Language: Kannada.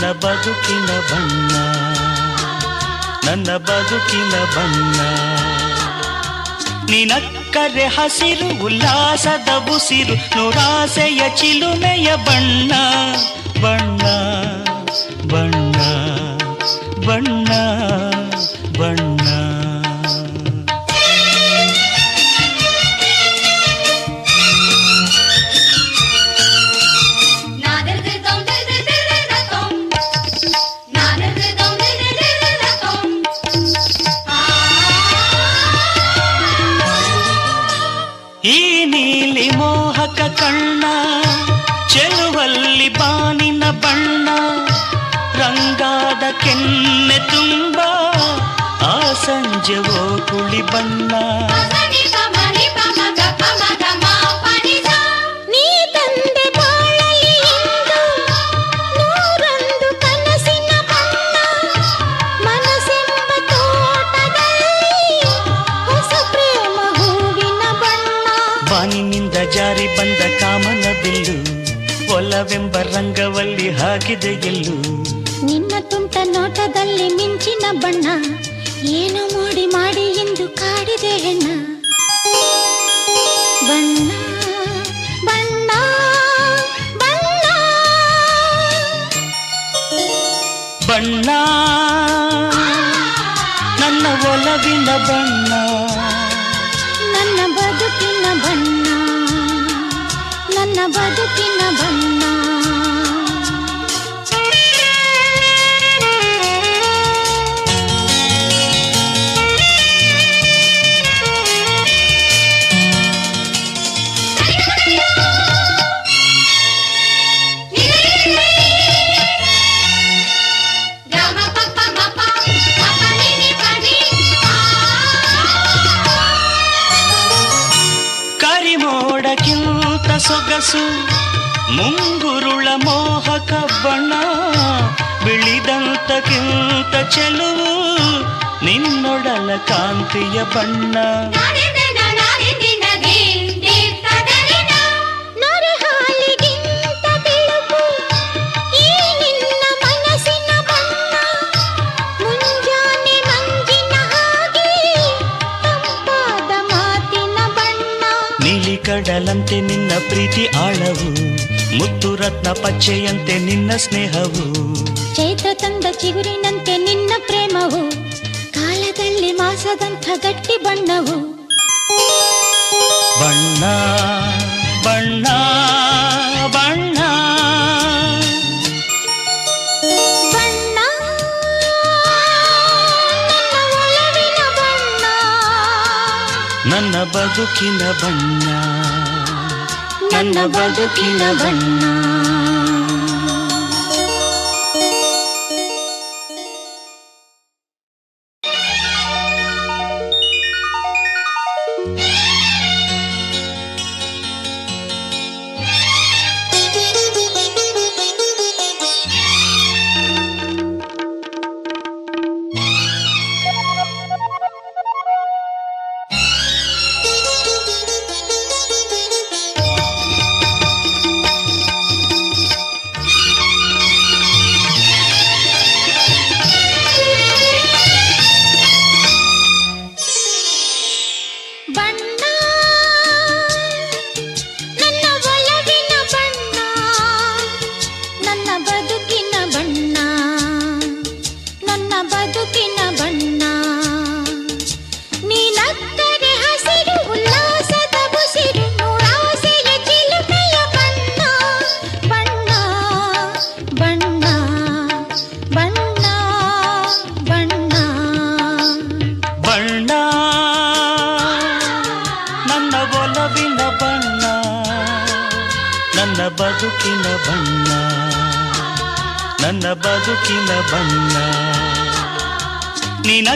ನನ್ನ ಬದುಕಿನ ಬಣ್ಣ, ನನ್ನ ಬದುಕಿನ ಬಣ್ಣ. ನಿನಕ್ಕರೆ ಹಸಿರು ಉಲ್ಲಾಸದ ಉಸಿರು, ನೂರಾಸೆಯ ಚಿಲುಮೆಯ ಬಣ್ಣ ಬಣ್ಣ ಬಣ್ಣ ಬಣ್ಣ ಬಣ್ಣ. ಈ ನೀಲಿ ಮೋಹಕ ಕಣ್ಣ, ಚೆಲುವಲ್ಲಿ ಬಾನಿನ ಬಣ್ಣ, ರಂಗಾದ ಕೆನ್ನೆ ತುಂಬ ಆ ಸಂಜೆವೋ ಕುಳಿ ಬಣ್ಣ. ನೀ ತಂದೆ ಬಾಳಲಿ ಎಂದು ನೂರೊಂದು ಕನಸಿನ ಬಣ್ಣ, ಮನಸ್ಸೆಂಬ ತೋಟದಲ್ಲಿ ಹೊಸ ಪ್ರೇಮ ಹೂವಿನ ಬಣ್ಣ. ಬಾನಿನಿಂದ ಜಾರಿ ಬಂದ ಕಾಮನ ಬಿಲ್ಲು, ಒಲವೆಂಬ ರಂಗವಲ್ಲಿ ಹಾಕಿದೆ ಗೆಲ್ಲು. ನಿನ್ನ ತುಂಟ ನೋಟದಲ್ಲಿ ಮಿಂಚಿನ ಬಣ್ಣ, ಏನು ಮೋಡಿ ಮಾಡಿ ಎಂದು ಕಾಡಿದೆ ಹೆಣ್ಣ. ಬಣ್ಣ ಬಣ್ಣ ಬಣ್ಣ ಬಣ್ಣ ನನ್ನ ಒಲವಿನ ಬಣ್ಣ, ನನ್ನ ಬದುಕಿನ ಬಣ್ಣ, ನನ್ನ ಬದುಕಿನ ಬಣ್ಣ. ಕರಿಮೋಡಕ್ಕಿಂತ ಸೊಗಸು ಮುಂಗುರುಳ ಮೋಹಕ ಬಣ್ಣ, ಬಿಳಿದಂತಕ್ಕಿಂತ ಚೆಲುವು ನಿನ್ನೊಡಲ ಕಾಂತಿಯ ಬಣ್ಣ. ನೊರೆ ಹಾಲಿಗಿಂತ ಬಿಳುಪು ಈ ನಿನ್ನ ಮನಸ್ಸಿನ ಬಣ್ಣ, ಮುಂಜಾನೆ ಮಂಜಿನ ಹಾಗೆ ತಂಪಾದ ಮಾತಿನ ಬಣ್ಣ. ನೀಲಿ ಕಡಲಂತೆ ನಿನ್ನ ಪ್ರೀತಿ ಆಳವು, ಮುತ್ತು ರತ್ನ ಪಚ್ಚೆಯಂತೆ ನಿನ್ನ ಸ್ನೇಹವು. ಚೈತ್ರ ತಂದ ಚಿಗುರಿನಂತೆ ನಿನ್ನ ಪ್ರೇಮವು, ಕಾಲದಲ್ಲಿ ಮಾಸದಂಥ ಗಟ್ಟಿ ಬಣ್ಣವು. ಬಣ್ಣ ಬಣ್ಣ ಬಣ್ಣ ಬಣ್ಣ ನನ್ನ ಒಲವಿನ ಬಣ್ಣ, ನನ್ನ ಬದುಕಿನ ಬಣ್ಣ, ನನ್ನ ಬದುಕಿನ ಬಣ್ಣ. ನನ್ನ ಬದುಕಿನ ಬಣ್ಣ, ನನ್ನ ಬದುಕಿನ ಬಣ್ಣ. ನೀನ